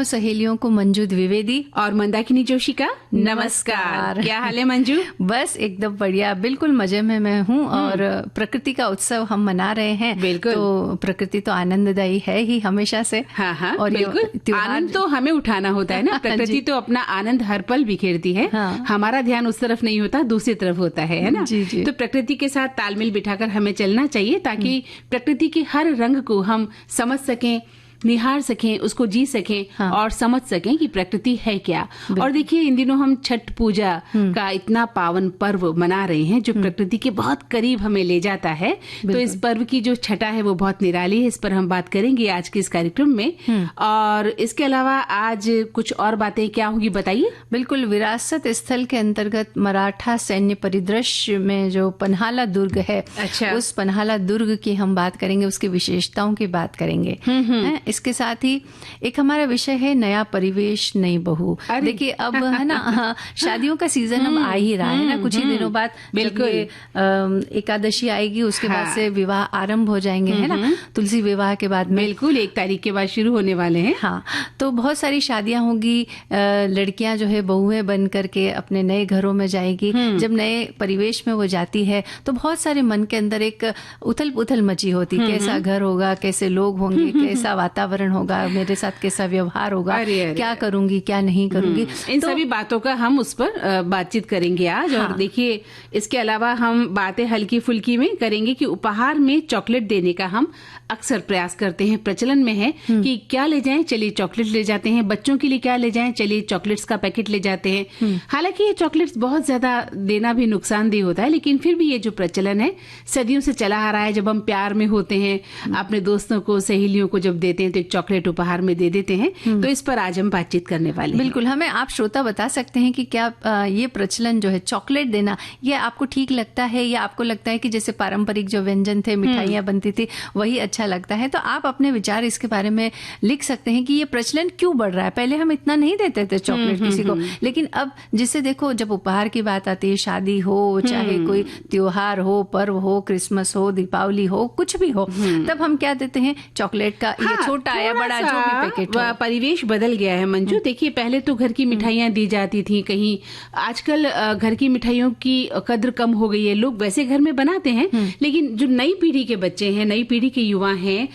सहेलियों को मंजू द्विवेदी और मंदाकिनी जोशी का नमस्कार। क्या हाल है मंजू? बस एकदम बढ़िया, बिल्कुल मजे में मैं हूँ। और प्रकृति का उत्सव हम मना रहे हैं। बिल्कुल। तो प्रकृति तो आनंददायी है ही हमेशा से। हाँ, और बिल्कुल आनंद तो हमें उठाना होता है ना। प्रकृति तो अपना आनंद हर पल बिखेरती है। हाँ। हमारा ध्यान उस तरफ नहीं होता, दूसरी तरफ होता है ना। जी, जी। तो प्रकृति के साथ तालमेल बिठाकर हमें चलना चाहिए ताकि प्रकृति के हर रंग को हम समझ सकें, निहार सकें, उसको जी सकें। हाँ। और समझ सकें कि प्रकृति है क्या। और देखिए, इन दिनों हम छठ पूजा का इतना पावन पर्व मना रहे हैं जो प्रकृति के बहुत करीब हमें ले जाता है। तो इस पर्व की जो छठा है वो बहुत निराली है। इस पर हम बात करेंगे आज के इस कार्यक्रम में। और इसके अलावा आज कुछ और बातें क्या होंगी, बताइए। बिल्कुल, विरासत स्थल के अंतर्गत मराठा सैन्य परिदृश्य में जो पन्हाला दुर्ग है, अच्छा। उस पन्हाला दुर्ग की हम बात करेंगे, उसकी विशेषताओं की बात करेंगे। इसके साथ ही एक हमारा विषय है नया परिवेश नई बहू। देखिए अब है ना, शादियों का सीजन अब आ ही रहा है ना। कुछ ही दिनों बाद बिल्कुल एकादशी आएगी, उसके बाद से विवाह आरंभ हो जाएंगे, है ना। तुलसी विवाह के बाद में बिल्कुल 1 तारीख के बाद शुरू होने वाले हैं। हाँ, तो बहुत सारी शादियां होंगी। लड़कियां जो है बहुएं बन करके अपने नए घरों में जाएगी। जब नए परिवेश में वो जाती है तो बहुत सारे मन के अंदर एक उथल पुथल मची होती, कैसा घर होगा, कैसे लोग होंगे, कैसा वातावरण होगा, मेरे साथ कैसा व्यवहार होगा, क्या करूंगी क्या नहीं करूंगी। इन सभी बातों का हम उस पर बातचीत करेंगे आज। हाँ। और देखिए, इसके अलावा हम बातें हल्की फुल्की में करेंगे कि उपहार में चॉकलेट देने का हम अक्सर प्रयास करते हैं, प्रचलन में है कि क्या ले जाएं, चलिए चॉकलेट ले जाते हैं। बच्चों के लिए क्या ले जाएं, चलिए चॉकलेट्स का पैकेट ले जाते हैं। हालांकि ये चॉकलेट्स बहुत ज्यादा देना भी नुकसानदेह होता है, लेकिन फिर भी ये जो प्रचलन है सदियों से चला आ रहा है। जब हम प्यार में होते हैं, अपने दोस्तों को, सहेलियों को जब देते हैं तो एक चॉकलेट उपहार में दे देते हैं। तो इस पर आज हम बातचीत करने वाले हैं। बिल्कुल, हमें आप श्रोता बता सकते हैं कि क्या ये प्रचलन जो है चॉकलेट देना, ये आपको ठीक लगता है या आपको लगता है कि जैसे पारंपरिक जो व्यंजन थे, मिठाइयां बनती थी, वही अच्छा लगता है। तो आप अपने विचार इसके बारे में लिख सकते हैं कि ये प्रचलन क्यों बढ़ रहा है। पहले हम इतना नहीं देते थे चॉकलेट किसी को, लेकिन अब जिसे देखो, जब उपहार की बात आती है, शादी हो, चाहे कोई त्योहार हो, पर्व हो, क्रिसमस हो, दीपावली हो, कुछ भी हो, तब हम क्या देते हैं, चॉकलेट का ये छोटा या बड़ा जो भी पैकेट हो। परिवेश बदल गया है मंजू। देखिए, पहले तो घर की मिठाइयां दी जाती थी कहीं। आजकल घर की मिठाइयों की कद्र कम हो गई है। लोग वैसे घर में बनाते हैं, लेकिन जो नई पीढ़ी के बच्चे हैं, नई पीढ़ी के युवा हैं,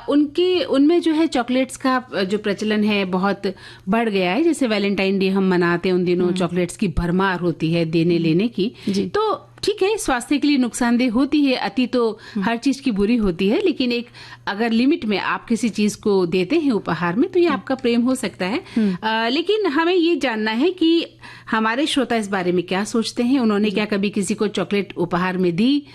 उनमें जो है चॉकलेट्स का जो प्रचलन है बहुत बढ़ गया है। जैसे वैलेंटाइन डे हम मनाते हैं, उन दिनों चॉकलेट्स की भरमार होती है देने लेने की। तो ठीक है, स्वास्थ्य के लिए नुकसानदेह होती है। अति तो हर चीज की बुरी होती है, लेकिन एक अगर लिमिट में आप किसी चीज को देते हैं उपहार में तो ये आपका प्रेम हो सकता है। लेकिन हमें ये जानना है कि हमारे श्रोता इस बारे में क्या सोचते हैं। उन्होंने क्या कभी किसी को चॉकलेट उपहार में दी?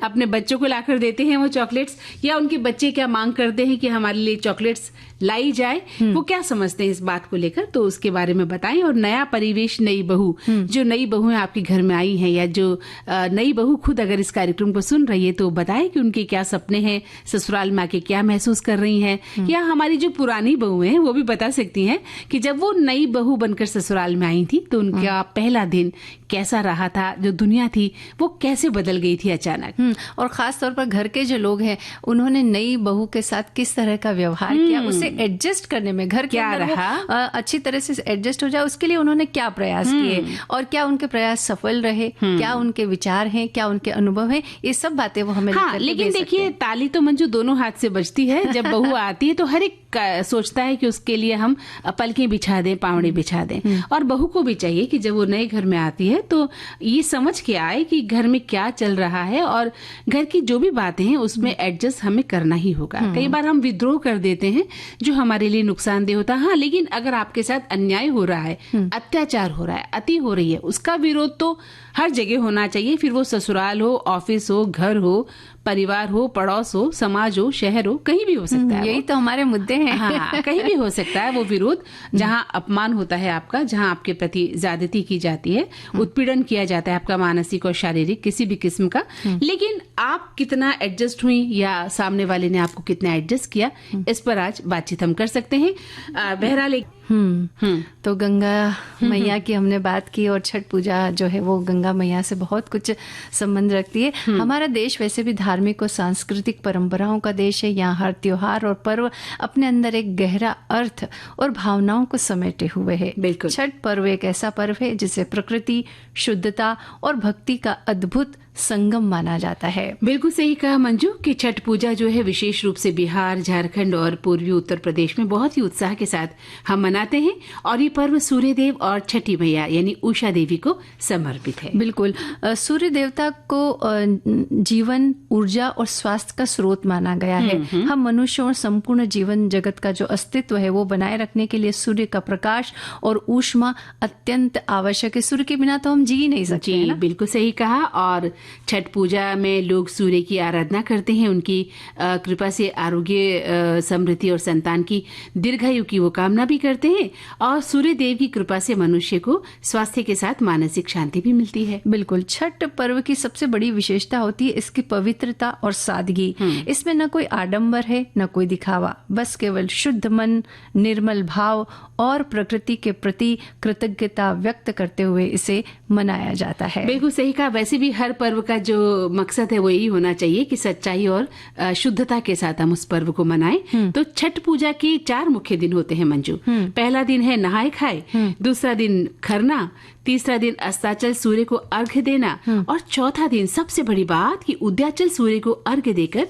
अपने बच्चों को लाकर देते हैं वो चॉकलेट्स, या उनके बच्चे क्या मांग करते हैं कि हमारे लिए चॉकलेट्स लाई जाए? वो क्या समझते हैं इस बात को लेकर, तो उसके बारे में बताएं। और नया परिवेश नई बहू, जो नई बहुएं आपके घर में आई हैं, या जो नई बहू खुद अगर इस कार्यक्रम को सुन रही है, तो बताएं कि उनके क्या सपने हैं, ससुराल में आके क्या महसूस कर रही हैं। या हमारी जो पुरानी बहुएं हैं वो भी बता सकती हैं कि जब वो नई बहू बनकर ससुराल में आई थी तो उनका पहला दिन कैसा रहा था, जो दुनिया थी वो कैसे बदल गई थी अचानक। और खास तौर पर घर के जो लोग हैं, उन्होंने नई बहू के साथ किस तरह का व्यवहार किया, उसे एडजस्ट करने में, घर के क्या अंदर रहा, अच्छी तरह से एडजस्ट हो जाए, उसके लिए उन्होंने क्या प्रयास किए, और क्या उनके प्रयास सफल रहे, क्या उनके विचार हैं, क्या उनके अनुभव हैं, ये सब बातें वो हमें लेकिन देखिए, ताली तो मंजू दोनों हाथ से बजती है। जब बहू आती है तो हर एक सोचता है कि उसके लिए हम पलकें बिछा दें, पावड़े बिछा दें। और बहू को भी चाहिए कि जब वो नए घर में आती है तो ये समझ के आए कि घर में क्या चल रहा है, और घर की जो भी बातें हैं उसमें एडजस्ट हमें करना ही होगा। कई बार हम विद्रोह कर देते हैं जो हमारे लिए नुकसानदेह होता है। हाँ, लेकिन अगर आपके साथ अन्याय हो रहा है, अत्याचार हो रहा है, अति हो रही है, उसका विरोध तो हर जगह होना चाहिए। फिर वो ससुराल हो, ऑफिस हो, घर हो, परिवार हो, पड़ोस हो, समाज हो, शहर हो, कहीं भी हो सकता है। यही तो हमारे मुद्दे हैं। हाँ, कहीं भी हो सकता है वो विरोध, जहाँ अपमान होता है आपका, जहाँ आपके प्रति ज्यादती की जाती है, उत्पीड़न किया जाता है आपका मानसिक और शारीरिक किसी भी किस्म का। लेकिन आप कितना एडजस्ट हुई या सामने वाले ने आपको कितना एडजस्ट किया, इस पर आज बातचीत हम कर सकते हैं। बहरहाल तो गंगा मैया की हमने बात की और छठ पूजा जो है वो गंगा मैया से बहुत कुछ संबंध रखती है। हमारा देश वैसे भी धार्मिक और सांस्कृतिक परंपराओं का देश है। यहाँ हर त्योहार और पर्व अपने अंदर एक गहरा अर्थ और भावनाओं को समेटे हुए है। बिल्कुल। छठ पर्व एक ऐसा पर्व है जिसे प्रकृति, शुद्धता और भक्ति का अद्भुत संगम माना जाता है। बिल्कुल सही कहा मंजू कि छठ पूजा जो है विशेष रूप से बिहार, झारखंड और पूर्वी उत्तर प्रदेश में बहुत ही उत्साह के साथ हम मनाते हैं और ये पर्व सूर्य देव और छठी मैया यानी उषा देवी को समर्पित है। बिल्कुल। सूर्य देवता को जीवन, ऊर्जा और स्वास्थ्य का स्रोत माना गया है। हम मनुष्यों और संपूर्ण जीवन जगत का जो अस्तित्व है वो बनाए रखने के लिए सूर्य का प्रकाश और ऊष्मा अत्यंत आवश्यक है। सूर्य के बिना तो हम जी ही नहीं सकते। जी बिल्कुल सही कहा। और छठ पूजा में लोग सूर्य की आराधना करते हैं, उनकी कृपा से आरोग्य, समृद्धि और संतान की दीर्घायु की वो कामना भी करते हैं और सूर्य देव की कृपा से मनुष्य को स्वास्थ्य के साथ मानसिक शांति भी मिलती है। बिल्कुल। छठ पर्व की सबसे बड़ी विशेषता होती है इसकी पवित्रता और सादगी। इसमें न कोई आडंबर है न कोई दिखावा, बस केवल शुद्ध मन, निर्मल भाव और प्रकृति के प्रति कृतज्ञता व्यक्त करते हुए इसे मनाया जाता है। बिल्कुल सही कहा। वैसे भी हर पर्व का जो मकसद है वो यही होना चाहिए कि सच्चाई और शुद्धता के साथ हम उस पर्व को मनाएं। तो छठ पूजा के 4 मुख्य दिन होते हैं मंजू। पहला दिन है नहाए खाए, दूसरा दिन खरना, तीसरा दिन अस्ताचल सूर्य को अर्घ्य देना और चौथा दिन सबसे बड़ी बात कि उदयाचल सूर्य को अर्घ्य देकर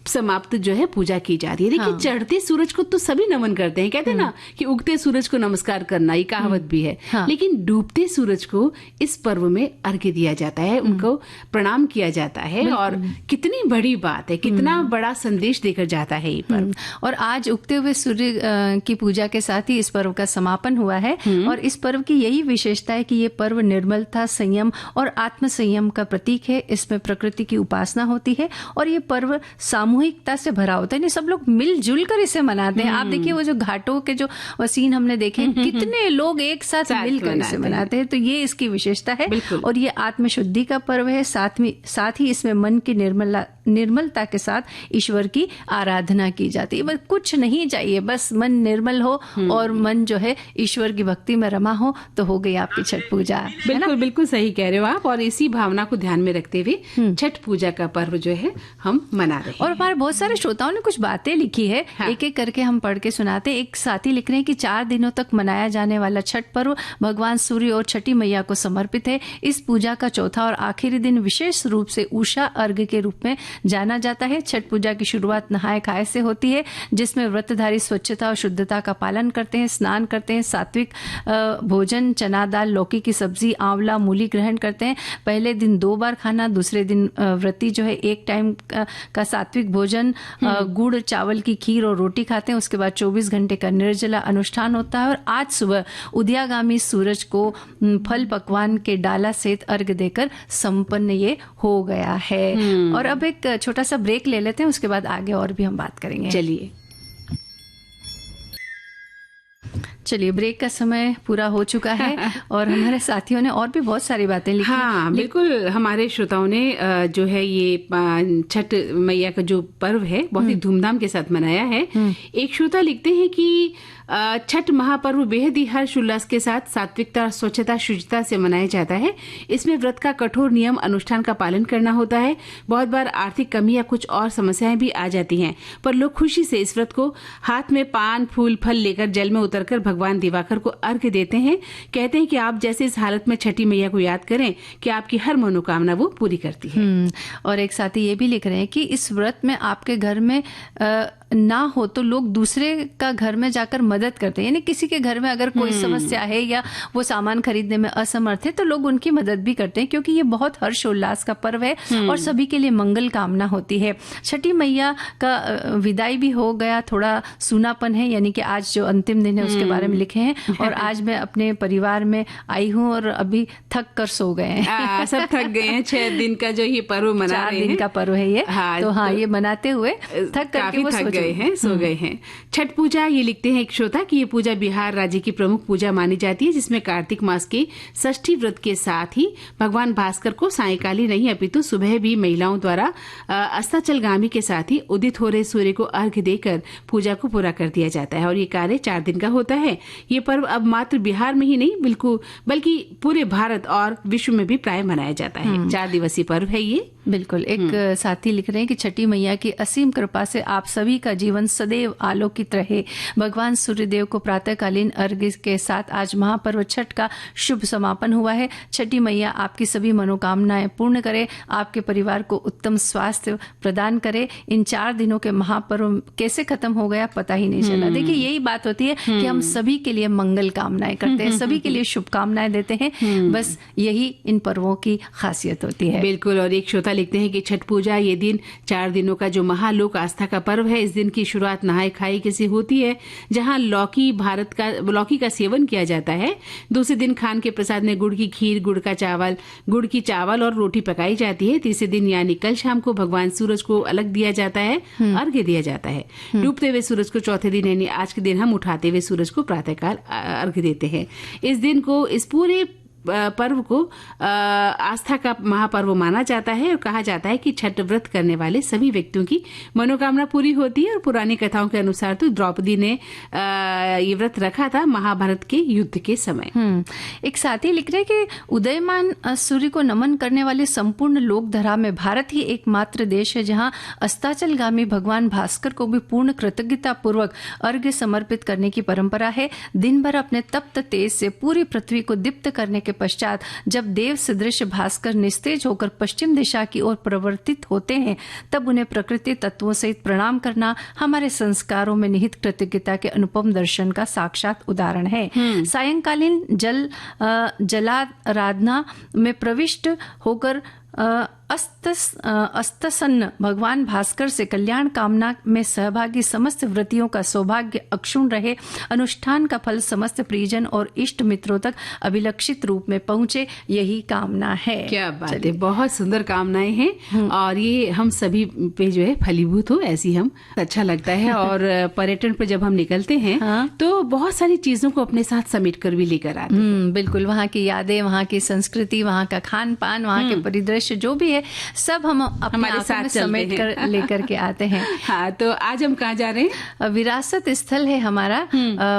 समाप्त जो है पूजा की जाती है। देखिए चढ़ते सूरज को तो सभी नमन करते हैं, कहते हैं ना कि उगते सूरज को नमस्कार करना, ये कहावत भी है। लेकिन डूबते सूरज को इस पर्व में अर्घ्य दिया जाता है, उनको प्रणाम किया जाता है और कितनी बड़ी बात है, कितना बड़ा संदेश देकर जाता है ये पर्व। और आज उगते हुए सूर्य की पूजा के साथ ही इस पर्व का समापन हुआ है और इस पर्व की यही विशेषता है कि ये पर्व निर्मलता, संयम और आत्म संयम का प्रतीक है। इसमें प्रकृति की उपासना होती है और ये पर्व सामूहिकता से भरा होता है। सब लोग मिलजुल कर इसे मनाते हैं। आप देखिए वो जो घाटों के जो सीन हमने देखे, कितने लोग एक साथ मिलकर इसे मनाते हैं। तो ये इसकी विशेषता है और ये आत्मशुद्धि का पर्व है। साथ ही इसमें मन की निर्मलता के साथ ईश्वर की आराधना की जाती है। बस कुछ नहीं चाहिए, बस मन निर्मल हो और मन जो है ईश्वर की भक्ति में रमा हो तो हो गई आपकी छठ पूजा। बिल्कुल बिल्कुल सही कह रहे हो आप। और इसी भावना को ध्यान में रखते हुए छठ पूजा का पर्व जो है हम मना रहे हैं। और हमारे बहुत सारे श्रोताओं ने कुछ बातें लिखी है। एक एक करके हम पढ़ के सुनाते। एक साथी लिख रहे हैं कि 4 दिनों तक मनाया जाने वाला छठ पर्व भगवान सूर्य और छठी मैया को समर्पित है। इस पूजा का चौथा और आखिरी दिन विशेष रूप से उषा अर्घ्य के रूप में जाना जाता है। छठ पूजा की शुरुआत नहाए खाए से होती है, जिसमें व्रतधारी स्वच्छता और शुद्धता का पालन करते हैं, स्नान करते हैं, सात्विक भोजन, चना दाल, लौकी की सब्जी, आंवला, मूली ग्रहण करते हैं। पहले दिन 2 बार खाना, दूसरे दिन व्रती जो है 1 टाइम का सात्विक भोजन, गुड़ चावल की खीर और रोटी खाते हैं। उसके बाद 24 घंटे का निर्जला अनुष्ठान होता है और आज सुबह उदयागामी सूरज को फल पकवान के डाला सहित अर्घ्य देकर संपन्न ये हो गया है। और अब एक छोटा सा ब्रेक ले लेते हैं, उसके बाद आगे और भी हम बात करेंगे। चलिए ब्रेक का समय पूरा हो चुका है और हमारे साथियों ने और भी बहुत सारी बातें लिखी। हाँ बिल्कुल। हमारे श्रोताओं ने जो है ये छठ मैया का जो पर्व है बहुत ही धूमधाम के साथ मनाया है। एक श्रोता लिखते हैं कि छठ महापर्व बेहद ही हर्ष उल्लास के साथ सात्विकता, स्वच्छता, शुचिता से मनाया जाता है। इसमें व्रत का कठोर नियम अनुष्ठान का पालन करना होता है। बहुत बार आर्थिक कमी या कुछ और समस्याएं भी आ जाती हैं, पर लोग खुशी से इस व्रत को हाथ में पान, फूल, फल लेकर जल में उतरकर भगवान दिवाकर को अर्घ्य देते हैं। कहते हैं कि आप जैसे इस हालत में छठी मैया को याद करें कि आपकी हर मनोकामना वो पूरी करती है। और एक साथी ये भी लिख रहे हैं कि इस व्रत में आपके घर में ना हो तो लोग दूसरे का घर में जाकर मदद करते हैं। यानी किसी के घर में अगर कोई समस्या है या वो सामान खरीदने में असमर्थ है तो लोग उनकी मदद भी करते हैं, क्योंकि ये बहुत हर्षोल्लास का पर्व है और सभी के लिए मंगल कामना होती है। छठी मैया का विदाई भी हो गया, थोड़ा सूनापन है, यानी कि आज जो अंतिम दिन है उसके बारे में लिखे हैं। और आज मैं अपने परिवार में आई हूँ और अभी थक कर सो गए हैं। सब थक गए हैं। 6 दिन का जो ये पर्व मना रहे हैं, 4 दिन का पर्व है ये। तो हाँ, ये मनाते हुए थक करके वो गए हैं। छठ पूजा, ये लिखते हैं एक श्रोता कि ये पूजा बिहार राज्य की प्रमुख पूजा मानी जाती है, जिसमें कार्तिक मास के षष्ठी व्रत के साथ ही भगवान भास्कर को सायंकाली नहीं अपितु सुबह भी महिलाओं द्वारा अस्ताचलगामी के साथ ही उदित हो रहे सूर्य को अर्घ्य देकर पूजा को पूरा कर दिया जाता है और ये कार्य 4 दिन का होता है। ये पर्व अब मात्र बिहार में ही नहीं बल्कि पूरे भारत और विश्व में भी प्राय मनाया जाता है। 4 दिवसीय पर्व है ये। बिल्कुल। एक साथी लिख रहे हैं कि छठी मैया की असीम कृपा से आप सभी का जीवन सदैव आलोकित रहे। भगवान सूर्यदेव को प्रातःकालीन अर्घ्य के साथ आज महापर्व छठ का शुभ समापन हुआ है। छठी मैया आपकी सभी मनोकामनाएं पूर्ण करे, आपके परिवार को उत्तम स्वास्थ्य प्रदान करे। इन 4 दिनों के महापर्व कैसे खत्म हो गया पता ही नहीं चला। देखिए, यही बात होती है कि हम सभी के लिए मंगल कामनाएं करते हैं, सभी के लिए शुभकामनाएं देते हैं। बस यही इन पर्वों की खासियत होती है। बिल्कुल। और एक श्रोता लिखते हैं कि छठ पूजा ये दिन 4 दिनों का जो महालोक आस्था का पर्व है, इस दिन की शुरुआत नहाय खाई के से होती है, जहां लौकी का सेवन किया जाता है। दूसरे दिन खान के प्रसाद में गुड़ की खीर, गुड़ की चावल और रोटी पकाई जाती है। तीसरे दिन यानी कल शाम को भगवान सूरज को अलग दिया जाता है, अर्घ्य दिया जाता है। डूबते हुए सूरज को चौथे दिन यानी आज के दिन हम उठाते हुए सूरज को प्रातःकाल अर्घ्य देते हैं। इस दिन को, इस पूरे पर्व को आस्था का महापर्व माना जाता है और कहा जाता है कि छठ व्रत करने वाले सभी व्यक्तियों की मनोकामना पूरी होती है। और पुरानी कथाओं के अनुसार तो द्रौपदी ने ये व्रत रखा था महाभारत के युद्ध के समय। एक साथी लिख रहे कि उदयमान सूर्य को नमन करने वाले संपूर्ण लोक धरा में भारत ही एकमात्र देश है जहां अस्ताचलगामी भगवान भास्कर को भी पूर्ण कृतज्ञता पूर्वक अर्घ्य समर्पित करने की परंपरा है। दिन भर अपने तप्त तेज से पूरी पृथ्वी को दीप्त करने के पश्चात जब देव सदृश भास्कर निस्तेज होकर पश्चिम दिशा की ओर प्रवर्तित होते हैं, तब उन्हें प्रकृति तत्वों सहित प्रणाम करना हमारे संस्कारों में निहित कृतज्ञता के अनुपम दर्शन का साक्षात उदाहरण है। सायंकालीन जलाराधना में प्रविष्ट होकर अस्तसन्न भगवान भास्कर से कल्याण कामना में सहभागी समस्त व्रतियों का सौभाग्य अक्षुण रहे, अनुष्ठान का फल समस्त प्रियजन और इष्ट मित्रों तक अभिलक्षित रूप में पहुंचे, यही कामना है। क्या बात है, बहुत सुंदर कामनाएं हैं और ये हम सभी पे जो है फलीभूत हो, ऐसी हम अच्छा लगता है। और पर्यटन पर जब हम निकलते हैं तो बहुत सारी चीजों को अपने साथ समेट कर भी लेकर आते हैं। बिल्कुल, वहाँ की यादें, वहाँ की संस्कृति, वहाँ का खान पान, वहाँ के परिदृश्य जो भी है सब हम अपने साथ समेट कर लेकर के आते हैं। हाँ, तो आज हम कहाँ जा रहे हैं? विरासत स्थल है हमारा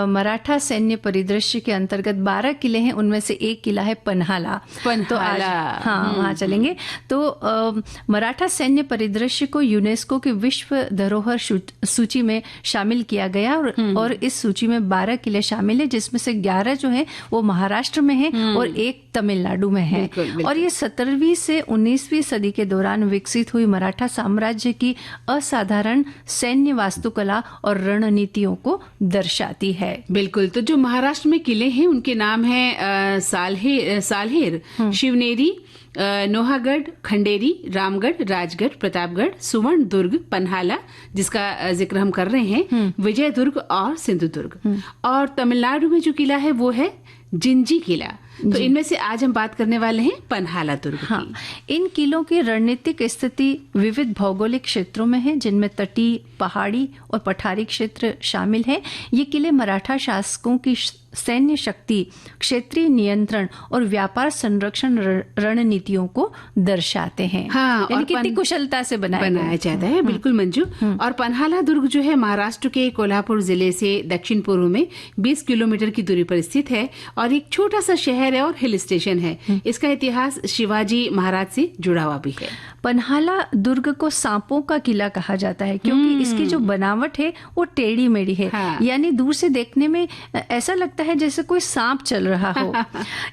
मराठा सैन्य परिदृश्य के अंतर्गत 12 किले हैं, उनमें से एक किला है पन्हाला। तो आज वहाँ चलेंगे। तो मराठा सैन्य परिदृश्य को यूनेस्को की विश्व धरोहर सूची में शामिल किया गया और इस सूची में 12 किले शामिल है, जिसमें से 11 जो है वो महाराष्ट्र में है और एक तमिलनाडु में है। और ये 17वीं से 19वीं सदी के दौरान विकसित हुई मराठा साम्राज्य की असाधारण सैन्य वास्तुकला और रणनीतियों को दर्शाती है। बिल्कुल। तो जो महाराष्ट्र में किले हैं उनके नाम है साल्हेर, शिवनेरी, नोहागढ़, खंडेरी, रामगढ़, राजगढ़, प्रतापगढ़, सुवर्ण दुर्ग, पन्हाला जिसका जिक्र हम कर रहे हैं, विजय दुर्ग और सिंधुदुर्ग। और तमिलनाडु में जो किला है वो है जिंजी किला। तो इनमें से आज हम बात करने वाले हैं पन्हाला दुर्ग की। इन किलों की रणनीतिक स्थिति विविध भौगोलिक क्षेत्रों में है, जिनमें तटीय, पहाड़ी और पठारी क्षेत्र शामिल है। ये किले मराठा शासकों की सैन्य शक्ति, क्षेत्रीय नियंत्रण और व्यापार संरक्षण रणनीतियों को दर्शाते हैं। यानी कितनी कुशलता से बनाया जाता है। बिल्कुल मंजू। और पन्हाला दुर्ग जो है महाराष्ट्र के कोल्हापुर जिले से दक्षिण पूर्व में 20 किलोमीटर की दूरी पर स्थित है और एक छोटा सा शहर है और हिल स्टेशन है। इसका इतिहास शिवाजी महाराज से जुड़ा हुआ भी है। पन्हाला दुर्ग को सांपों का किला कहा जाता है क्योंकि इसकी जो बनावट है वो टेढ़ी मेढ़ी है। यानी दूर से देखने में ऐसा लगता है जैसे कोई सांप चल रहा हो।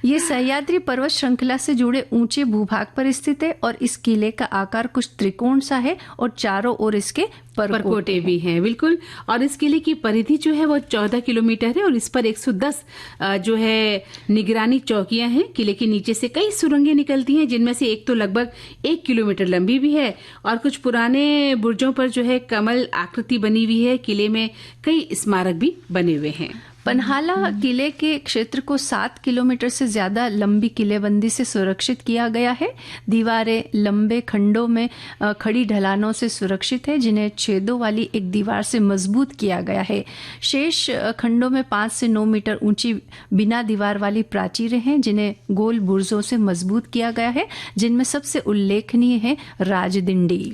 ये सह्याद्री पर्वत श्रृंखला से जुड़े ऊंचे भूभाग पर स्थित है और इस किले का आकार कुछ त्रिकोण सा है और चारों ओर इसके परकोटे भी हैं। बिल्कुल। और इस किले की परिधि जो है वो 14 किलोमीटर है और इस पर 110 जो है निगरानी चौकियां हैं। किले के नीचे से कई सुरंगें निकलती हैं, जिनमें से एक तो लगभग 1 किलोमीटर लंबी भी है और कुछ पुराने बुर्जों पर जो है कमल आकृति बनी हुई है। किले में कई स्मारक भी बने हुए हैं। पन्हाला किले के क्षेत्र को 7 किलोमीटर से ज्यादा लंबी किलेबंदी से सुरक्षित किया गया है। दीवारें लंबे खंडों में खड़ी ढलानों से सुरक्षित है, जिन्हें छेदों वाली एक दीवार से मजबूत किया गया है। शेष खंडों में 5 से 9 मीटर ऊंची बिना दीवार वाली प्राचीरें हैं, जिन्हें गोल बुर्जों से मजबूत किया गया है, जिनमें सबसे उल्लेखनीय है राजदिंडी।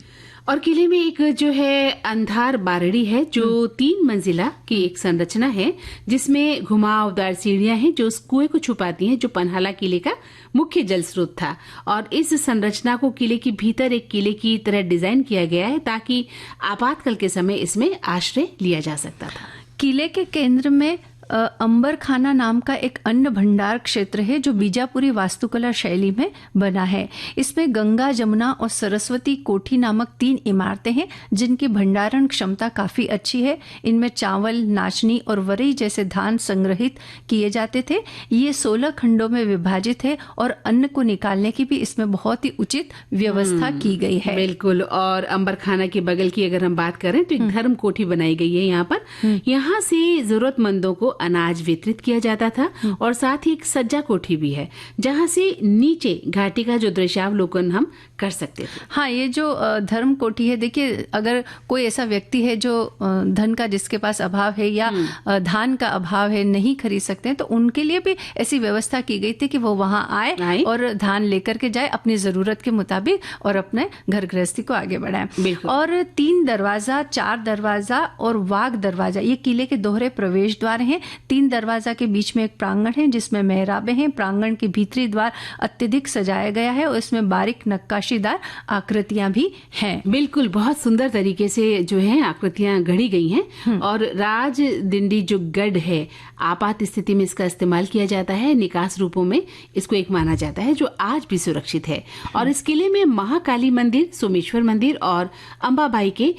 और किले में एक जो है अंधार बारड़ी है, जो 3 मंजिला की एक संरचना है, जिसमें घुमावदार सीढ़ियां हैं जो उस कुएं को छुपाती हैं, जो पन्हाला किले का मुख्य जल स्रोत था। और इस संरचना को किले के भीतर एक किले की तरह डिजाइन किया गया है, ताकि आपातकाल के समय इसमें आश्रय लिया जा सकता था। किले के केंद्र में अंबर खाना नाम का एक अन्न भंडार क्षेत्र है, जो बीजापुरी वास्तुकला शैली में बना है। इसमें गंगा, जमुना और सरस्वती कोठी नामक 3 इमारतें हैं, जिनकी भंडारण क्षमता काफी अच्छी है। इनमें चावल, नाचनी और वरई जैसे धान संग्रहित किए जाते थे। ये 16 खंडों में विभाजित है और अन्न को निकालने की भी इसमें बहुत ही उचित व्यवस्था की गई है। बिल्कुल। और अंबर खाना के बगल की अगर हम बात करें तो एक धर्म कोठी बनाई गई है यहाँ पर। यहाँ से जरूरतमंदों को अनाज वितरित किया जाता था, और साथ ही एक सज्जा कोठी भी है, जहां से नीचे घाटी का जो दृश्यावलोकन हम कर सकते थे। हाँ, ये जो धर्म कोठी है, देखिए अगर कोई ऐसा व्यक्ति है जो धन का जिसके पास अभाव है या धान का अभाव है, नहीं खरीद सकते हैं, तो उनके लिए भी ऐसी व्यवस्था की गई थी कि वो वहां आए और धान लेकर के जाए अपनी जरूरत के मुताबिक और अपने घर गृहस्थी को आगे बढ़ाए। और 3 दरवाजा, 4 दरवाजा और वाघ दरवाजा, ये किले के दोहरे प्रवेश द्वार हैं। 3 दरवाजा के बीच में एक प्रांगण है, जिसमें मेहराबें हैं। प्रांगण के भीतरी द्वार अत्यधिक सजाया गया है और इसमें बारीक नक्काशीदार आकृतियां भी हैं। बिल्कुल, बहुत सुंदर तरीके से जो है आकृतियां गढ़ी गई हैं। और राजदिंडी जो गढ़ है, आपात स्थिति में इसका इस्तेमाल किया जाता है। निकास रूपों में इसको एक माना जाता है, जो आज भी सुरक्षित है। और इस किले में महाकाली मंदिर, सोमेश्वर मंदिर और अंबाबाई के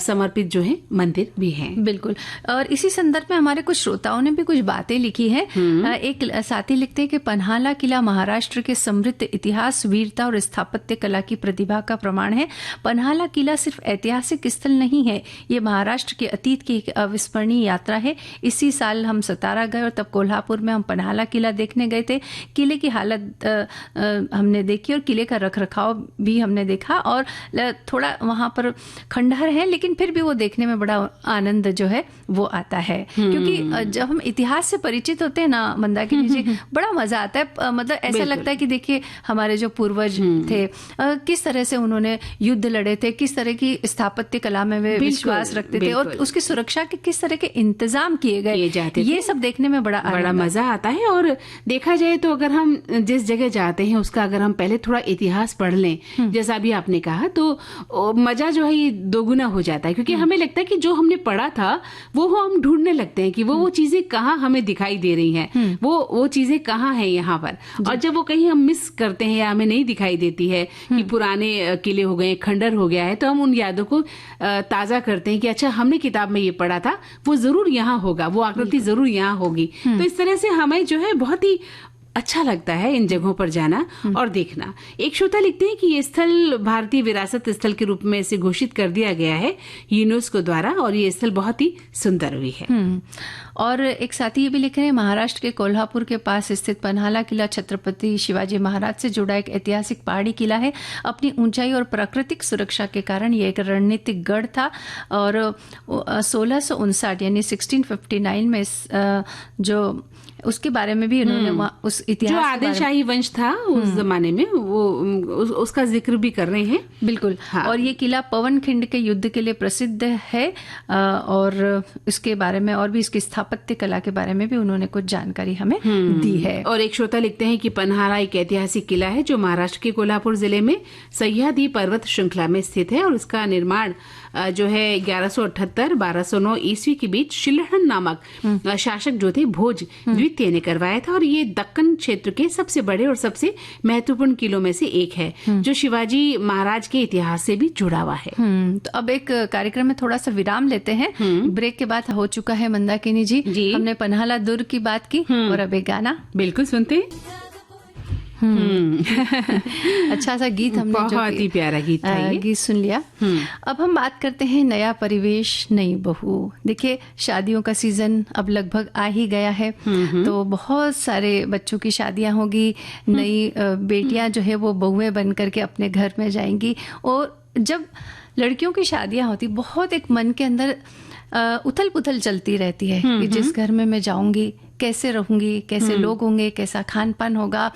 समर्पित जो है मंदिर भी हैं। बिल्कुल। और इसी संदर्भ में हमारे कुछ श्रोताओं ने भी कुछ बातें लिखी हैं। एक साथी लिखते हैं कि पन्हाला किला महाराष्ट्र के समृद्ध इतिहास, वीरता और स्थापत्य कला की प्रतिभा का प्रमाण है। पन्हाला किला सिर्फ ऐतिहासिक स्थल नहीं है, ये महाराष्ट्र के अतीत की एक अविस्मरणीय यात्रा है। इसी साल हम सतारा गए और तब कोल्हापुर में हम पन्हाला किला देखने गए थे। किले की हालत हमने देखी और किले का रखरखाव भी हमने देखा, और थोड़ा वहां पर खंडहर है, लेकिन फिर भी वो देखने में बड़ा आनंद जो है वो आता है। क्योंकि जब हम इतिहास से परिचित होते हैं ना मंदाकिनी जी, बड़ा मजा आता है। मतलब ऐसा लगता है कि देखिए हमारे जो पूर्वज थे, किस तरह से उन्होंने युद्ध लड़े थे, किस तरह की स्थापत्य कला में वे विश्वास रखते थे, और उसकी सुरक्षा के किस तरह के इंतजाम किए गए जाते, ये सब देखने में बड़ा मजा आता है। और देखा जाए तो अगर हम जिस जगह जाते हैं उसका अगर हम पहले थोड़ा इतिहास पढ़ लें, जैसा अभी आपने कहा, तो मजा जो है ये दोगुना हो जाता है। क्योंकि हमें लगता है कि जो हमने पढ़ा था वो हम ढूंढने लगते हैं कि वो चीजें कहाँ हमें दिखाई दे रही हैं, वो चीजें कहाँ हैं यहाँ पर। और जब वो कहीं हम मिस करते हैं या हमें नहीं दिखाई देती है कि पुराने किले हो गए, खंडर हो गया है, तो हम उन यादों को ताजा करते हैं कि अच्छा हमने किताब में ये पढ़ा था, वो जरूर यहाँ होगा, वो आकृति जरूर यहाँ होगी। तो इस तरह से हमें जो है बहुत ही अच्छा लगता है इन जगहों पर जाना और देखना। एक श्रोता लिखते हैं कि ये स्थल भारतीय विरासत स्थल के रूप में इसे घोषित कर दिया गया है यूनेस्को द्वारा, और ये स्थल बहुत ही सुंदर भी है। और एक साथी ये भी लिख रहे हैं, महाराष्ट्र के कोल्हापुर के पास स्थित पन्हाला किला छत्रपति शिवाजी महाराज से जुड़ा एक ऐतिहासिक पहाड़ी किला है। अपनी ऊंचाई और प्राकृतिक सुरक्षा के कारण ये एक रणनीतिक गढ़ था। और 1659 यानी 1659 में जो उसके बारे में भी उन्होंने उस इतिहास, जो आदिलशाही वंश था उस जमाने में, वो उसका जिक्र भी कर रहे हैं। बिल्कुल। हाँ। और ये किला पवनखिंड के युद्ध के लिए प्रसिद्ध है, और इसके बारे में और भी इसकी स्थापत्य कला के बारे में भी उन्होंने कुछ जानकारी हमें दी है। और एक श्रोता लिखते हैं कि पन्हाला एक ऐतिहासिक किला है जो महाराष्ट्र के कोल्हापुर जिले में सह्याद्री पर्वत श्रृंखला में स्थित है, और इसका निर्माण जो है 1178-1209 ईस्वी के बीच शिल्हण नामक शासक जो थे भोज द्वितीय ने करवाया था। और ये दक्कन क्षेत्र के सबसे बड़े और सबसे महत्वपूर्ण किलों में से एक है, जो शिवाजी महाराज के इतिहास से भी जुड़ा हुआ है। तो अब एक कार्यक्रम में थोड़ा सा विराम लेते हैं। ब्रेक के बाद हो चुका है मंदाकिनी जी, हमने पन्हाला दुर्ग की बात की, और अब एक गाना बिल्कुल सुनते हैं। अच्छा सा गीत हमने बहुत ही प्यारा गीत था ये। गीत सुन लिया। अब हम बात करते हैं नया परिवेश नई बहू। देखिए शादियों का सीजन अब लगभग आ ही गया है, तो बहुत सारे बच्चों की शादियां होगी, नई बेटियां जो है वो बहुएं बन करके अपने घर में जाएंगी। और जब लड़कियों की शादियां होती बहुत एक मन के अंदर उथल पुथल चलती रहती है कि जिस घर में मैं जाऊंगी कैसे रहूंगी, कैसे लोग होंगे, कैसा खान पान होगा,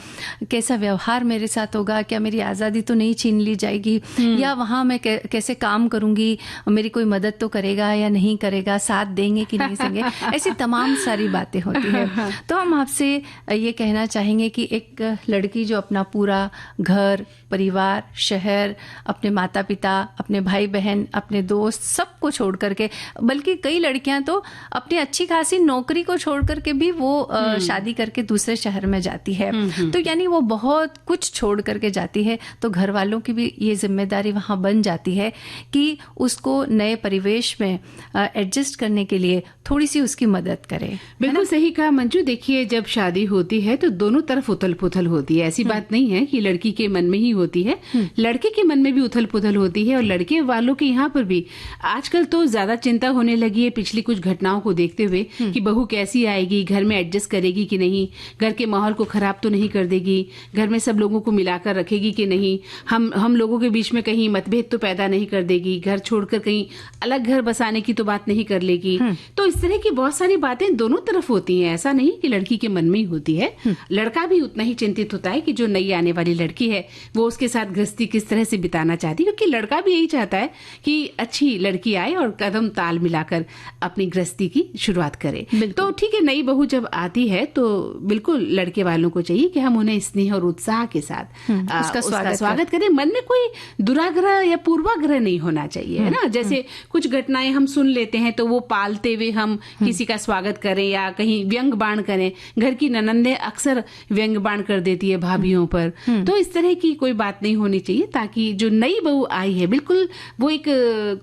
कैसा व्यवहार मेरे साथ होगा, क्या मेरी आज़ादी तो नहीं छीन ली जाएगी, या वहाँ मैं कैसे काम करूंगी, मेरी कोई मदद तो करेगा या नहीं करेगा, साथ देंगे कि नहीं देंगे, ऐसी तमाम सारी बातें होती है। तो हम आपसे ये कहना चाहेंगे कि एक लड़की जो अपना पूरा घर, परिवार, शहर, अपने माता पिता, अपने भाई बहन, अपने दोस्त सबको छोड़ करके, बल्कि कई लड़कियां तो अपनी अच्छी खासी नौकरी को छोड़ करके भी वो शादी करके दूसरे शहर में जाती है। तो यानी वो बहुत कुछ छोड़ करके जाती है। तो घर वालों की भी ये जिम्मेदारी वहाँ बन जाती है कि उसको नए परिवेश में एडजस्ट करने के लिए थोड़ी सी उसकी मदद करे। बिल्कुल सही कहा मंजू। देखिए जब शादी होती है तो दोनों तरफ उथल पुथल होती है। ऐसी बात नहीं है कि लड़की के मन में ही होती है, लड़के के मन में भी उथल पुथल होती है। और लड़के वालों के यहाँ पर भी आजकल तो ज्यादा चिंता होने लगी है पिछली कुछ घटनाओं को देखते हुए कि बहू कैसी आएगी, घर में एडजस्ट करेगी कि नहीं, घर के माहौल को खराब तो नहीं कर देगी, घर में सब लोगों को मिलाकर रखेगी कि नहीं, हम लोगों के बीच में कहीं मतभेद तो पैदा नहीं कर देगी, घर छोड़कर कहीं अलग घर बसाने की तो बात नहीं कर लेगी। तो इस तरह की बहुत सारी बातें दोनों तरफ होती हैं। ऐसा नहीं कि लड़की के मन में ही होती है, लड़का भी उतना ही चिंतित होता है कि जो नई आने वाली लड़की है वो उसके साथ गृहस्थी किस तरह से बिताना चाहती है, क्योंकि लड़का भी यही चाहता है कि अच्छी लड़की आए और कदम ताल मिलाकर अपनी गृहस्थी की शुरुआत करे। तो ठीक है, नई बहू जब आती है तो बिल्कुल लड़के वालों को चाहिए कि हम उन्हें स्नेह और उत्साह के साथ उसका स्वागत करें। मन में कोई दुराग्रह या पूर्वाग्रह नहीं होना चाहिए, है ना। जैसे कुछ घटनाएं हम सुन लेते हैं तो वो पालते हुए हम किसी का स्वागत करें या कहीं व्यंग बाण करें। घर की ननंदे अक्सर व्यंग बाण कर देती है भाभीियों पर। तो इस तरह की कोई बात नहीं होनी चाहिए, ताकि जो नई बहू आई है बिल्कुल वो एक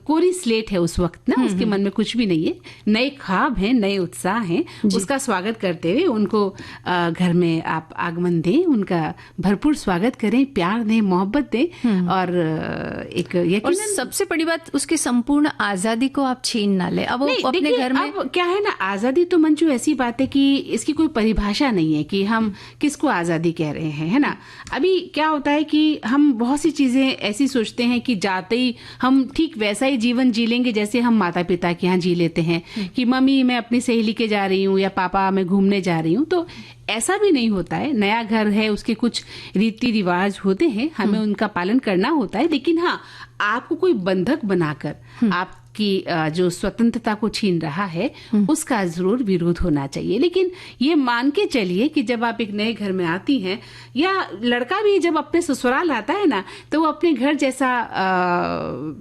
कोरी स्लेट है उस वक्त ना, उसके मन में कुछ भी नहीं है, नए ख्वाब हैं, नए उत्साह हैं। उसका स्वागत करते हुए उनको घर में आप आगमन दें, उनका भरपूर स्वागत करें, प्यार दें, मोहब्बत दें। और एक और सबसे बड़ी बात, उसकी संपूर्ण आजादी को आप छीन ना ले। अब वो अपने घर में अब क्या है ना, आजादी तो मंजू ऐसी बात है कि इसकी कोई परिभाषा नहीं है कि हम किसको आजादी कह रहे हैं, है ना। अभी क्या होता है कि हम बहुत सी चीजें ऐसी सोचते हैं कि जाते ही हम ठीक वैसा ही जीवन जी लेंगे जैसे हम माता पिता के यहाँ जी लेते हैं कि मम्मी मैं अपनी सहेली के जा रही हूँ या पापा मैं घूमने जा रही हूँ। तो ऐसा भी नहीं होता है। नया घर है, उसके कुछ रीति रिवाज होते हैं, हमें उनका पालन करना होता है। लेकिन हाँ, आपको कोई बंधक बनाकर आपकी जो स्वतंत्रता को छीन रहा है उसका जरूर विरोध होना चाहिए। लेकिन ये मान के चलिए कि जब आप एक नए घर में आती हैं, या लड़का भी जब अपने ससुराल आता है ना, तो वो अपने घर जैसा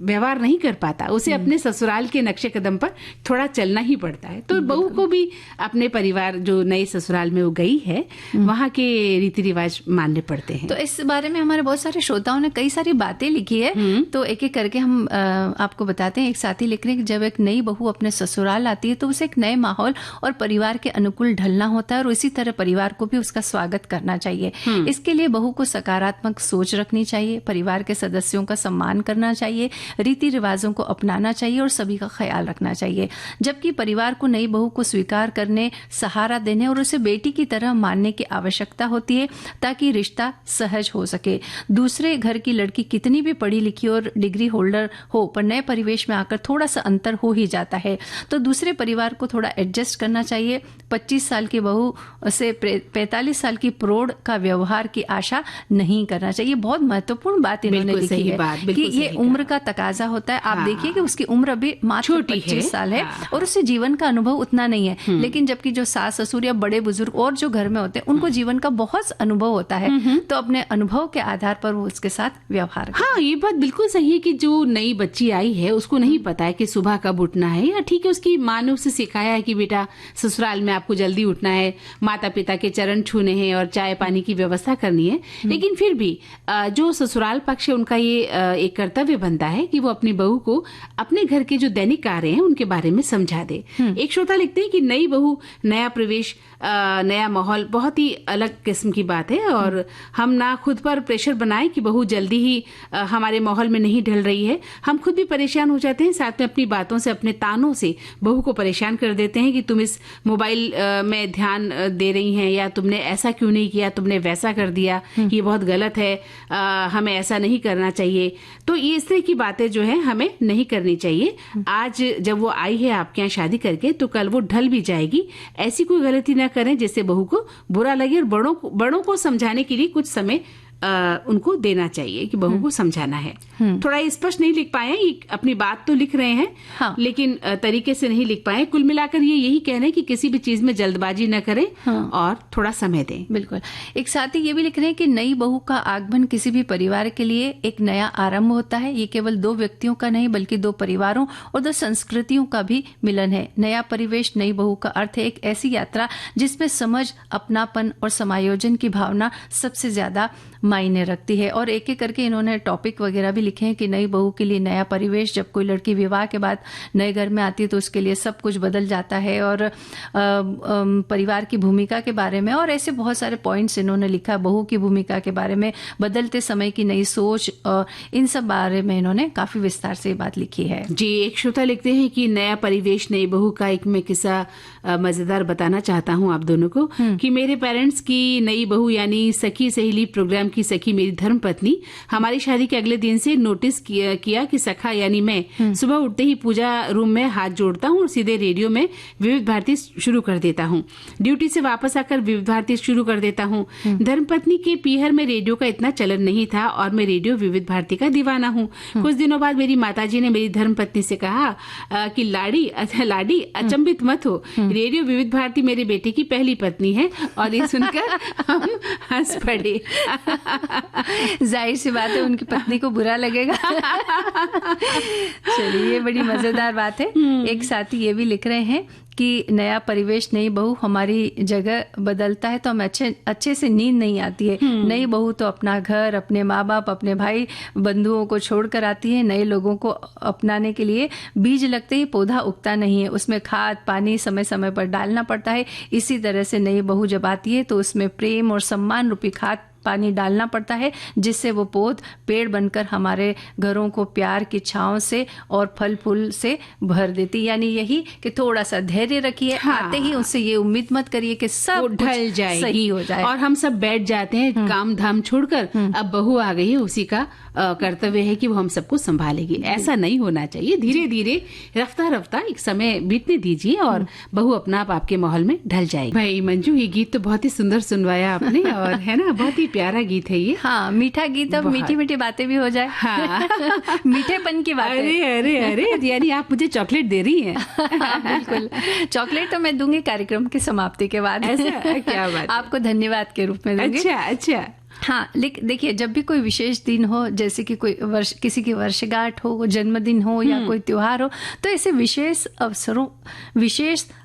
व्यवहार नहीं कर पाता, उसे अपने ससुराल के नक्शे कदम पर थोड़ा चलना ही पड़ता है। तो बहू को भी अपने परिवार, जो नए ससुराल में वो गई है, वहाँ के रीति रिवाज मानने पड़ते हैं। तो इस बारे में हमारे बहुत सारे श्रोताओं ने कई सारी बातें लिखी है, तो एक एक करके हम आपको बताते हैं। एक साथी लिख रहे हैं कि जब एक नई बहू अपने ससुराल आती है तो उसे एक नए माहौल और परिवार के अनुकूल ढलना होता है, और इसी तरह परिवार को भी उसका स्वागत करना चाहिए। इसके लिए बहू को सकारात्मक सोच रखनी चाहिए, परिवार के सदस्यों का सम्मान करना चाहिए, रीति रिवाजों को अपनाना चाहिए और सभी का ख्याल रखना चाहिए। जबकि परिवार को नई बहू को स्वीकार करने, सहारा देने और उसे बेटी की तरह मानने की आवश्यकता होती है, ताकि रिश्ता सहज हो सके। दूसरे घर की लड़की कितनी भी पढ़ी लिखी और डिग्री होल्डर हो, पर नए परिवेश में आकर थोड़ा सा अंतर हो ही जाता है, तो दूसरे परिवार को थोड़ा एडजस्ट करना चाहिए। 25 साल की बहू से 45 साल की प्रौढ़ का व्यवहार की आशा नहीं करना चाहिए। बहुत महत्वपूर्ण बात इन्होंने लिखी है कि ये उम्र का तकाजा होता है। आप देखिए कि उसकी उम्र अभी मात्र 25 साल है और उससे जीवन का अनुभव उतना नहीं है। लेकिन जबकि जो सास ससुर या बड़े बुजुर्ग और जो घर में होते हैं उनको जीवन का बहुत अनुभव होता है, तो अपने अनुभव के आधार पर वो उसके साथ व्यवहार। हाँ, ये बात बिल्कुल सही है कि जो नई बच्ची आई है उसको नहीं पता है कि सुबह कब उठना है, या ठीक है उसकी माँ ने उसे सिखाया है कि बेटा ससुराल में आपको जल्दी उठना है, माता पिता के चरण छूने हैं और चाय पानी की व्यवस्था करनी है। लेकिन फिर भी जो ससुराल पक्ष है उनका ये एक कर्तव्य बनता है कि वो अपनी बहू को अपने घर के जो दैनिक कार्य हैं उनके बारे में समझा दे। एक श्रोता लिखते हैं कि नई बहू नया प्रवेश नया माहौल बहुत ही अलग किस्म की बात है। और हम ना खुद पर प्रेशर बनाए कि बहू जल्दी ही हमारे माहौल में नहीं ढल रही है। हम खुद भी परेशान हो जाते हैं, साथ में अपनी बातों से, अपने तानों से बहू को परेशान कर देते हैं कि तुम इस मोबाइल में ध्यान दे रही हैं, या तुमने ऐसा क्यों नहीं किया, तुमने वैसा कर दिया, ये बहुत गलत है, हमें ऐसा नहीं करना चाहिए। तो ये इस तरह की बातें जो है हमें नहीं करनी चाहिए। आज जब वो आई है आपके यहाँ शादी करके, तो कल वो ढल भी जाएगी। ऐसी कोई गलती ना करें जिससे बहू को बुरा लगे, और बड़ों को समझाने के लिए कुछ समय उनको देना चाहिए कि बहू को समझाना है। थोड़ा स्पष्ट नहीं लिख पाए, अपनी बात तो लिख रहे हैं, हाँ, लेकिन तरीके से नहीं लिख पाए। कुल मिलाकर ये यही कह रहे हैं कि किसी भी चीज में जल्दबाजी न करें, हाँ, और थोड़ा समय दें। बिल्कुल। एक साथ ही ये भी लिख रहे हैं कि नई बहू का आगमन किसी भी परिवार के लिए एक नया आरंभ होता है। ये केवल 2 व्यक्तियों का नहीं बल्कि 2 परिवारों और 2 संस्कृतियों का भी मिलन है। नया परिवेश नई बहू का अर्थ है एक ऐसी यात्रा जिसमें समझ, अपनापन और समायोजन की भावना सबसे ज्यादा मायने रखती है। और एक एक करके इन्होंने टॉपिक वगैरह भी लिखे हैं कि नई बहू के लिए नया परिवेश, जब कोई लड़की विवाह के बाद नए घर में आती है तो उसके लिए सब कुछ बदल जाता है, और परिवार की भूमिका के बारे में और ऐसे बहुत सारे पॉइंट्स इन्होंने लिखा। बहू की भूमिका के बारे में, बदलते समय की नई सोच, इन सब बारे में इन्होंने काफी विस्तार से बात लिखी है। जी, एक श्रोता लिखते हैं कि नया परिवेश नई बहू का एक मैं किस्सा मजेदार बताना चाहता हूँ आप दोनों को, कि मेरे पेरेंट्स की नई बहू यानी सखी सहेली प्रोग्राम की सखी मेरी धर्म पत्नी हमारी शादी के अगले दिन से नोटिस किया कि सखा यानी मैं सुबह उठते ही पूजा रूम में हाथ जोड़ता हूँ और सीधे रेडियो में विविध भारती शुरू कर देता हूँ। ड्यूटी से वापस आकर विविध भारती शुरू कर देता हूँ। धर्म पत्नी के पीहर में रेडियो का इतना चलन नहीं था और मैं रेडियो विविध भारती का दीवाना हूँ। कुछ दिनों बाद मेरी माताजी ने मेरी धर्म पत्नी से कहा कि लाडी अचंभित मत हो, रेडियो विविध भारती मेरे बेटे की पहली पत्नी है। और ये सुनकर हम हंस पड़े। जाहिर सी बात है उनकी पत्नी को बुरा लगेगा। चलिए, ये बड़ी मजेदार बात है। एक साथी ये भी लिख रहे हैं कि नया परिवेश नई बहू हमारी जगह बदलता है तो हमें अच्छे से नींद नहीं आती है। नई बहू तो अपना घर, अपने माँ बाप, अपने भाई बंधुओं को छोड़कर आती है। नए लोगों को अपनाने के लिए बीज लगते ही पौधा उगता नहीं है, उसमें खाद पानी समय समय पर डालना पड़ता है। इसी तरह से नई बहू जब आती है तो उसमें प्रेम और सम्मान रूपी खाद पानी डालना पड़ता है, जिससे वो पौध पेड़ बनकर हमारे घरों को प्यार की छांव से और फल फूल से भर देती। यानी यही कि थोड़ा सा धैर्य रखिए, हाँ, आते ही उससे ये उम्मीद मत करिए कि सब ढल जाए, सही हो जाए और हम सब बैठ जाते हैं काम धाम छोड़कर। अब बहू आ गई है, उसी का कर्तव्य है कि वो हम सबको संभालेगी। ऐसा नहीं होना चाहिए। धीरे धीरे रफ्ता रफ्ता एक समय बीतने दीजिए और बहू अपना आप आपके माहौल में ढल जाएगी। भाई मंजू, ये गीत तो बहुत ही सुंदर सुनवाया आपने, और है ना, बहुत ही प्यारा गीत है ये। हाँ, मीठा गीत, अब मीठी मीठी बातें भी हो जाए। हाँ। मीठेपन की बात। अरे अरे अरे, यानी आप मुझे चॉकलेट दे रही हैं। बिल्कुल, चॉकलेट तो मैं दूंगी कार्यक्रम की समाप्ति के बाद। ऐसा क्या बात? आपको धन्यवाद के रूप में दूंगी। अच्छा। हाँ, देखिए, जब भी कोई विशेष दिन हो, जैसे कि किसी की वर्षगांठ हो, जन्मदिन हो या कोई त्योहार हो, तो ऐसे विशेष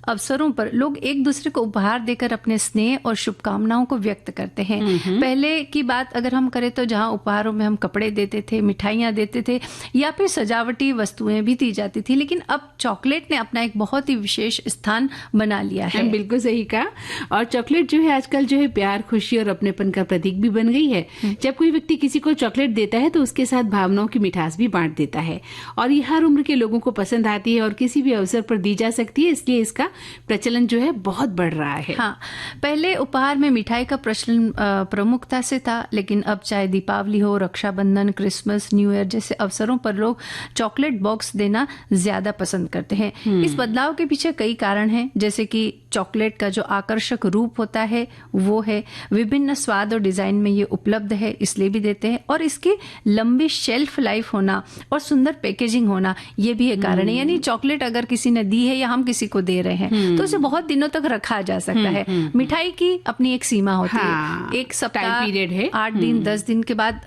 अवसरों पर लोग एक दूसरे को उपहार देकर अपने स्नेह और शुभकामनाओं को व्यक्त करते हैं। पहले की बात अगर हम करें तो जहाँ उपहारों में हम कपड़े देते थे, मिठाइयाँ देते थे या फिर सजावटी वस्तुएं भी दी जाती थी, लेकिन अब चॉकलेट ने अपना एक बहुत ही विशेष स्थान बना लिया है। बिल्कुल सही कहा। और चॉकलेट जो है आजकल जो है प्यार, खुशी और अपनेपन का प्रतीक भी बन गई है। जब कोई व्यक्ति किसी को चॉकलेट देता है तो उसके साथ भावनाओं की मिठास भी बांट देता है, और ये हर उम्र के लोगों को पसंद आती है और किसी भी अवसर पर दी जा सकती है, इसलिए इसका प्रचलन जो है बहुत बढ़ रहा है। हाँ, पहले उपहार में मिठाई का प्रचलन प्रमुखता से था, लेकिन अब चाहे दीपावली हो, रक्षाबंधन, क्रिसमस, न्यू ईयर जैसे अवसरों पर लोग चॉकलेट बॉक्स देना ज्यादा पसंद करते हैं। इस बदलाव के पीछे कई कारण हैं, जैसे कि चॉकलेट का जो आकर्षक रूप होता है वो है, विभिन्न स्वाद और डिजाइन में ये उपलब्ध है इसलिए भी देते हैं, और इसकी लंबी शेल्फ लाइफ होना और सुंदर पैकेजिंग होना ये भी एक कारण है। यानी चॉकलेट अगर किसी ने दी है या हम किसी को दे रहे हैं तो उसे बहुत दिनों तक रखा जा सकता है। मिठाई की अपनी एक सीमा होती है, एक सप्ताह पीरियड है, 8 दिन 10 दिन के बाद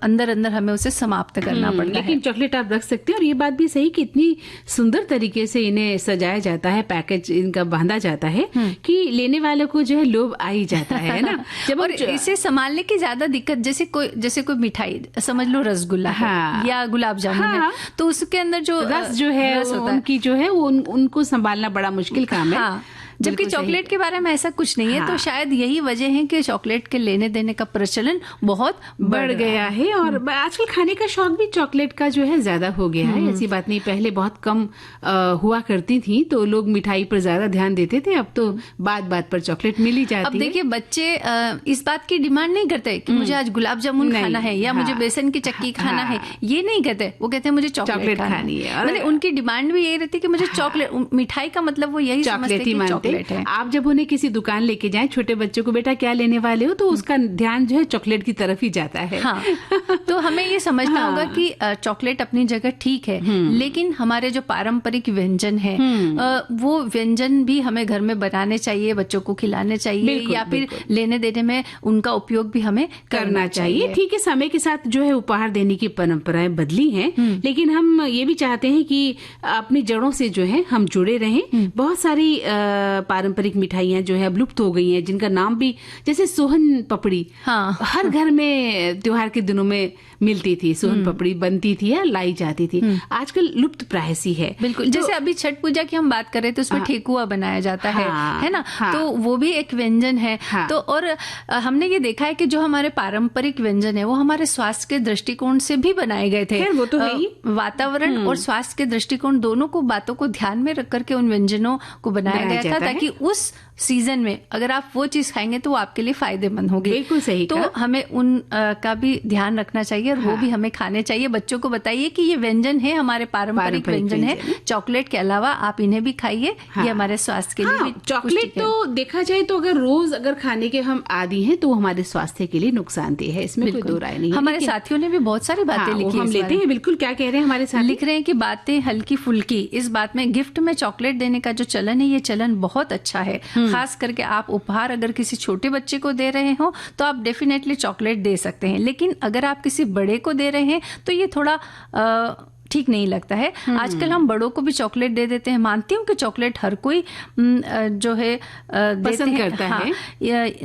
अंदर अंदर हमें उसे समाप्त करना पड़ता है। लेकिन चॉकलेट आप रख सकते हैं, और ये बात भी सही कि इतनी सुंदर तरीके से इन्हें सजाया जाता है, पैकेज इनका बांधा जाता है कि लेने वालों को जो है लोभ आ ही जाता है ना। जब और इसे संभालने की ज्यादा दिक्कत, जैसे कोई मिठाई समझ लो रसगुल्ला है या गुलाब जामुन है, तो उसके अंदर जो रस जो है उनकी जो है वो उनको संभालना बड़ा मुश्किल काम है। जबकि चॉकलेट के बारे में ऐसा कुछ नहीं है। तो शायद यही वजह है कि चॉकलेट के लेने देने का प्रचलन बहुत बढ़ गया है और आजकल खाने का शौक भी चॉकलेट का जो है ज्यादा हो गया है। ऐसी बात नहीं, पहले बहुत कम हुआ करती थी तो लोग मिठाई पर ज्यादा ध्यान देते थे, अब तो बात बात पर चॉकलेट मिल ही जाती है। अब देखिए बच्चे इस बात की डिमांड नहीं करते कि मुझे आज गुलाब जामुन खाना है या मुझे बेसन की चक्की खाना है, ये नहीं कहते। वो कहते हैं मुझे चॉकलेट खानी है। मतलब उनकी डिमांड भी यही रहती है कि मुझे चॉकलेट, मिठाई का मतलब वो यही समझते हैं कि चॉकलेट है। आप जब उन्हें किसी दुकान लेके जाएं, छोटे बच्चों को बेटा क्या लेने वाले हो, तो उसका ध्यान जो है चॉकलेट की तरफ ही जाता है। हाँ, तो हमें ये समझना होगा कि चॉकलेट अपनी जगह ठीक है, लेकिन हमारे जो पारंपरिक व्यंजन है वो व्यंजन भी हमें घर में बनाने चाहिए, बच्चों को खिलाने चाहिए, या फिर लेने देने में उनका उपयोग भी हमें करना चाहिए। ठीक है, समय के साथ जो है उपहार देने की परंपराएं बदली हैं, लेकिन हम ये भी चाहते हैं कि अपनी जड़ों से जो है हम जुड़े रहें। बहुत सारी पारंपरिक मिठाइयां जो है अब लुप्त हो गई हैं, जिनका नाम भी, जैसे सोहन पपड़ी, हर घर में त्योहार के दिनों में मिलती थी, सोहन पपड़ी बनती थी या लाई जाती थी, आजकल लुप्त प्राय सी है। बिल्कुल, जैसे अभी छठ पूजा की हम बात करें तो उसमें ठेकुआ बनाया जाता है ना। तो वो भी एक व्यंजन है। तो और हमने ये देखा है कि जो हमारे पारंपरिक व्यंजन है वो हमारे स्वास्थ्य के दृष्टिकोण से भी बनाए गए थे। वो तो है ही। वातावरण और स्वास्थ्य के दृष्टिकोण दोनों को, बातों को ध्यान में रख करके उन व्यंजनों को बनाया गया था, ताकि उस सीजन में अगर आप वो चीज खाएंगे तो वो आपके लिए फायदेमंद होगी। बिल्कुल सही। तो हमें उन का भी ध्यान रखना चाहिए और वो भी हमें खाने चाहिए। बच्चों को बताइए कि ये व्यंजन है, हमारे पारंपरिक व्यंजन है, चॉकलेट के अलावा आप इन्हें भी खाइए, ये हमारे स्वास्थ्य के लिए भी। चॉकलेट तो देखा जाए तो अगर रोज अगर खाने के हम आदी हैं तो वो हमारे स्वास्थ्य के लिए नुकसानदेह है, इसमें कोई दो राय नहीं है। हमारे साथियों ने भी बहुत सारी बातें लिखी, हम लेते हैं। बिल्कुल, क्या कह रहे हैं हमारे साथ? लिख रहे हैं कि बातें हल्की फुल्की, इस बात में गिफ्ट में चॉकलेट देने का जो चलन है, ये चलन बहुत अच्छा है। खास करके आप उपहार अगर किसी छोटे बच्चे को दे रहे हो तो आप डेफिनेटली चॉकलेट दे सकते हैं, लेकिन अगर आप किसी बड़े को दे रहे हैं तो ये थोड़ा ठीक नहीं लगता है। आजकल हम बड़ों को भी चॉकलेट दे देते हैं। मानती हूँ कि चॉकलेट हर कोई जो है पसंद करता है,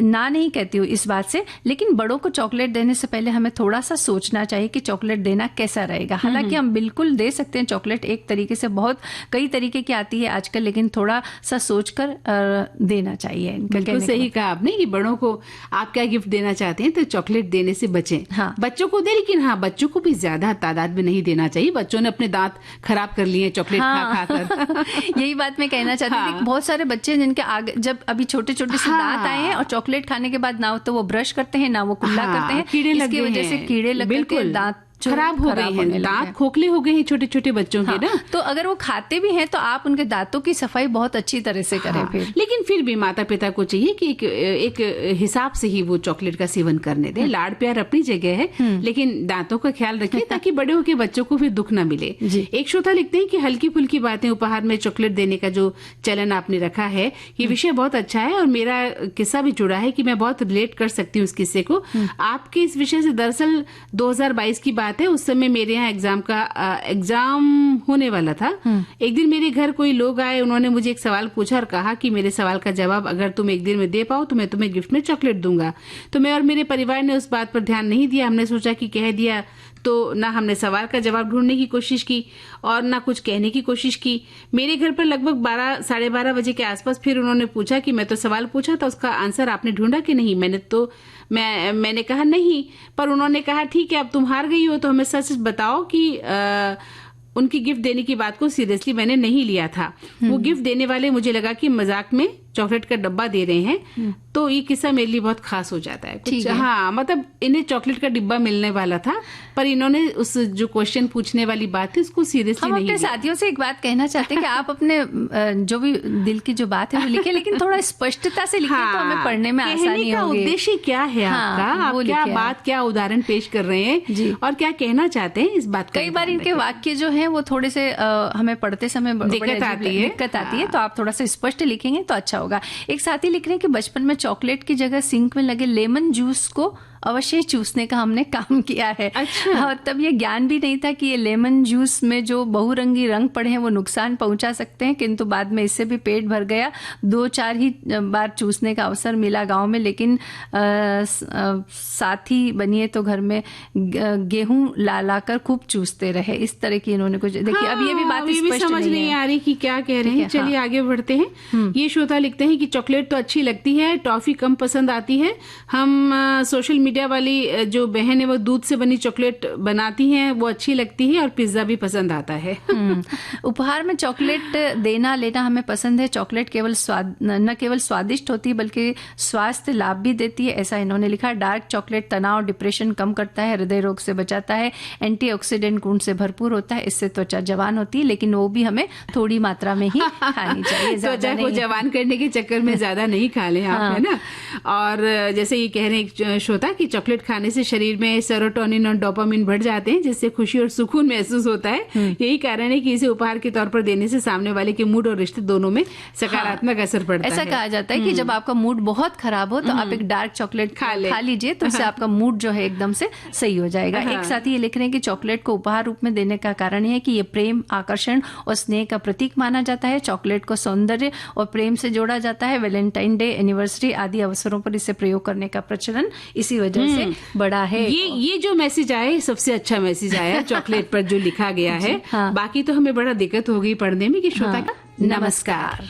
ना नहीं कहती हूँ इस बात से, लेकिन बड़ों को चॉकलेट देने से पहले हमें थोड़ा सा सोचना चाहिए कि चॉकलेट देना कैसा रहेगा। हालांकि हम बिल्कुल दे सकते हैं चॉकलेट, एक तरीके से, बहुत कई तरीके की आती है आजकल, लेकिन थोड़ा सा सोच कर देना चाहिए। बिल्कुल सही कहा आपने कि बड़ों को आप क्या गिफ्ट देना चाहते हैं तो चॉकलेट देने से बचें। बच्चों को दे, लेकिन बच्चों को भी ज्यादा तादाद में नहीं देना चाहिए। बच्चों ने अपने दांत खराब कर लिए चॉकलेट खा कर। यही बात मैं कहना चाहती थी। बहुत सारे बच्चे जिनके आगे जब अभी छोटे छोटे से दांत आए हैं और चॉकलेट खाने के बाद ना तो वो ब्रश करते हैं ना वो कुल्ला करते हैं, कीड़े लग गए हैं, इसकी वजह से कीड़े लग के दांत खराब हो गए हैं, दांत खोखले हो गए हैं छोटे छोटे बच्चों के ना। तो अगर वो खाते भी हैं तो आप उनके दांतों की सफाई बहुत अच्छी तरह से करें। लेकिन फिर भी माता पिता को चाहिए कि एक हिसाब से ही वो चॉकलेट का सेवन करने दें। लाड़ प्यार अपनी जगह है, लेकिन दांतों का ख्याल रखिए ताकि बड़े होकर बच्चों को फिर दुख ना मिले। एक श्रोता लिखते हैं कि हल्की फुल्की बातें उपहार में चॉकलेट देने का जो चलन आपने रखा है, ये विषय बहुत अच्छा है और मेरा किस्सा भी जुड़ा है कि मैं बहुत रिलेट कर सकती हूँ इस किस्से को आपके इस विषय से। दरअसल 2022 की बात है, उस समय मेरे यहाँ एग्जाम होने वाला था। एक दिन मेरे घर कोई लोग आए, उन्होंने मुझे एक सवाल पूछा और कहा कि मेरे सवाल का जवाब अगर तुम एक दिन में दे पाओ तो मैं तुम्हें गिफ्ट में चॉकलेट दूंगा। तो मैं और मेरे परिवार ने उस बात पर ध्यान नहीं दिया। हमने सोचा कि कह दिया तो ना हमने सवाल का जवाब ढूंढने की कोशिश की और ना कुछ कहने की कोशिश की। मेरे घर पर लगभग 12 साढ़े 12 बजे के आसपास फिर उन्होंने पूछा कि मैं तो सवाल पूछा था, उसका आंसर आपने ढूंढा कि नहीं? मैंने कहा नहीं, पर उन्होंने कहा ठीक है अब तुम हार गई हो तो हमें सच बताओ कि उनकी गिफ्ट देने की बात को सीरियसली मैंने नहीं लिया था। वो गिफ्ट देने वाले मुझे लगा कि मजाक में चॉकलेट का डब्बा दे रहे हैं, तो ये किस्सा मेरे लिए बहुत खास हो जाता है कुछ। मतलब इन्हें चॉकलेट का डिब्बा मिलने वाला था, पर इन्होंने उस जो क्वेश्चन पूछने वाली बात थी उसको सीरियसली नहीं लिया। हम अपने साथियों से एक बात कहना चाहते हैं कि आप अपने जो भी दिल की जो बात है वो लिखे, लेकिन थोड़ा स्पष्टता से लिखे तो हमें पढ़ने में आसानी होगी। उद्देश्य क्या है आपका, आप क्या बात, क्या उदाहरण पेश कर रहे हैं और क्या कहना चाहते हैं इस बात। कई बार इनके वाक्य जो है वो थोड़े से हमें पढ़ते समय दिक्कत आती है, तो आप थोड़ा सा स्पष्ट लिखेंगे तो अच्छा होगा। एक साथी लिख रहे हैं कि बचपन में चॉकलेट की जगह सिंक में लगे लेमन जूस को अवश्य चूसने का हमने काम किया है। अच्छा। तब ये ज्ञान भी नहीं था कि ये लेमन जूस में जो बहुरंगी रंग पड़े हैं वो नुकसान पहुंचा सकते हैं, किंतु बाद में इससे भी पेट भर गया। 2-4 ही बार चूसने का अवसर मिला गांव में, लेकिन साथी बनिए तो घर में गेहूं ला कर खूब चूसते रहे। इस तरह की इन्होंने कुछ देखिए। अब ये भी बात स्पष्ट समझ नहीं आ रही कि क्या कह रहे हैं। चलिए आगे बढ़ते हैं। ये श्रोता लिखते हैं कि चॉकलेट तो अच्छी लगती है, टॉफी कम पसंद आती है। हम सोशल मीडिया वाली जो बहन है वो दूध से बनी चॉकलेट बनाती हैं, वो अच्छी लगती है, और पिज्जा भी पसंद आता है। उपहार में चॉकलेट देना लेना हमें पसंद है। चॉकलेट केवल न केवल स्वादिष्ट होती है बल्कि स्वास्थ्य लाभ भी देती है, ऐसा इन्होंने लिखा। डार्क चॉकलेट तनाव डिप्रेशन कम करता है, हृदय रोग से बचाता है, एंटीऑक्सीडेंट गुण से भरपूर होता है, इससे त्वचा जवान होती है, लेकिन वो भी हमें थोड़ी मात्रा में ही खानी चाहिए। त्वचा को जवान करने के चक्कर में ज्यादा नहीं खा ले आप, है ना। और जैसे ये कह रहे हैं श्रोता कि चॉकलेट खाने से शरीर में सेरोटोनिन और डोपामिन बढ़ जाते हैं, जिससे खुशी और सुकून महसूस होता है। यही कारण है कि इसे उपहार के तौर पर देने से सामने वाले के मूड और रिश्ते दोनों में सकारात्मक असर पड़ता है। ऐसा कहा जाता है कि जब आपका मूड बहुत खराब हो तो आप एक डार्क चॉकलेट खा लीजिए, तो उससे आपका मूड जो है एकदम से सही हो जाएगा। एक साथी ये लिख रहे हैं कि चॉकलेट को उपहार रूप में देने का कारण है कि ये प्रेम, आकर्षण और स्नेह का प्रतीक माना जाता है। चॉकलेट को सौंदर्य और प्रेम से जोड़ा जाता है। वैलेंटाइन डे, एनिवर्सरी आदि अवसरों पर इसे प्रयोग करने का प्रचलन इसी वजह से बड़ा है। ये जो मैसेज आया सबसे अच्छा मैसेज आया चॉकलेट पर जो लिखा गया है। बाकी तो हमें बड़ा दिक्कत हो गई पढ़ने में कि श्रोता का नमस्कार।